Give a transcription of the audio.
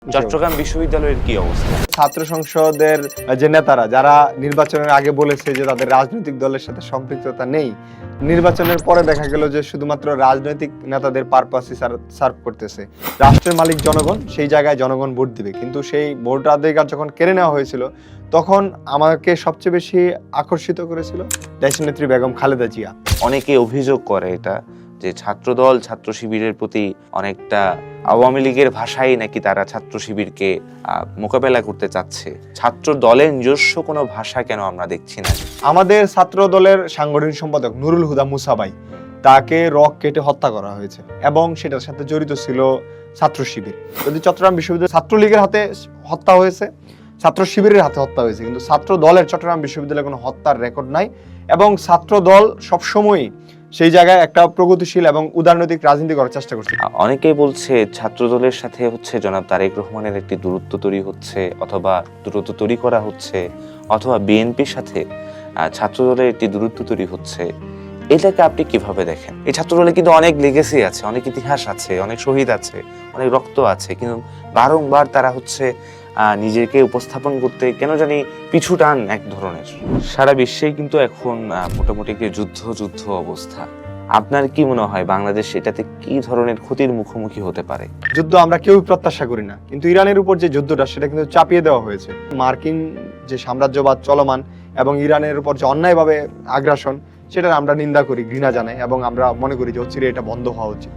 চট্টগ্রাম বিশ্ববিদ্যালয়ের কি অবস্থা? ছাত্র সংসদের যে নেতারা যারা নির্বাচনের আগে বলেছে যে তাদের রাজনৈতিক দলের সাথে সম্পৃক্ততা নেই, নির্বাচনের পরে দেখা গেল যে শুধুমাত্র রাজনৈতিক নেতাদের পারপাসই সার্ভ করতেছে। রাষ্ট্রের মালিক জনগণ, সেই জায়গায় জনগণ ভোট দিবে, কিন্তু সেই ভোটাধিকার যখন কেড়ে নেওয়া হয়েছিল তখন আমাকে সবচেয়ে বেশি আকর্ষিত করেছিল দেশনেত্রী বেগম খালেদা জিয়া। অনেকে অভিযোগ করে এটা যে ছাত্রদল ছাত্র শিবিরের প্রতি অনেকটা আওয়ামী লীগের ভাষায় নাকি তারা ছাত্র শিবিরকে মোকাবেলা করতে চাচ্ছে। ছাত্র দলের নিজস্ব কোনো ভাষা কেন আমরা দেখছি না? আমাদের ছাত্র দলের সাংগঠনিক সম্পাদক নুরুল হুদা মুসা ভাই, তাকে রক কেটে হত্যা করা হয়েছে এবং সেটার সাথে জড়িত ছিল ছাত্র শিবির। যদি চট্টগ্রাম বিশ্ববিদ্যালয় ছাত্রলীগের হাতে হত্যা হয়েছে, ছাত্র শিবিরের হাতে হত্যা হয়েছে, কিন্তু ছাত্র দলের চট্টগ্রাম বিশ্ববিদ্যালয়ে কোনো হত্যার রেকর্ড নাই। এবং ছাত্র দল সবসময়ই সেই জায়গায় একটা প্রগতিশীল এবং উদারনৈতিক রাজনীতি করার চেষ্টা করছে। অনেকেই বলছে ছাত্র দলের সাথে হচ্ছে জনাব তারেক রহমানের একটি দূরত্ব তৈরি হচ্ছে, অথবা দূরত্ব তৈরি করা হচ্ছে, অথবা বিএনপির সাথে ছাত্র দলের একটি দূরত্ব তৈরি হচ্ছে। এটাকে আপনি কিভাবে দেখেন? এই ছাত্র দলে কিন্তু অনেক লেগেসি আছে, অনেক ইতিহাস আছে, অনেক শহীদ আছে, অনেক রক্ত আছে, কিন্তু বারংবার তারা হচ্ছে নিজেকে উপস্থাপন করতে কেন জানি পিছু টান এক ধরনের। সারা বিশ্বেই কিন্তু এখন মোটামুটি একটি যুদ্ধ অবস্থা। আপনার কি মনে হয় বাংলাদেশ এটাতে কি ধরনের ক্ষতির মুখোমুখি হতে পারে? যুদ্ধ আমরা কেউ প্রত্যাশা করি না, কিন্তু ইরানের উপর যে যুদ্ধটা সেটা কিন্তু চাপিয়ে দেওয়া হয়েছে। মার্কিন যে সাম্রাজ্যবাদ চলমান এবং ইরানের উপর যে অন্যায়ভাবে আগ্রাসন, সেটা আমরা নিন্দা করি, ঘৃণা জানাই এবং আমরা মনে করি যে অচিরে এটা বন্ধ হওয়া উচিত।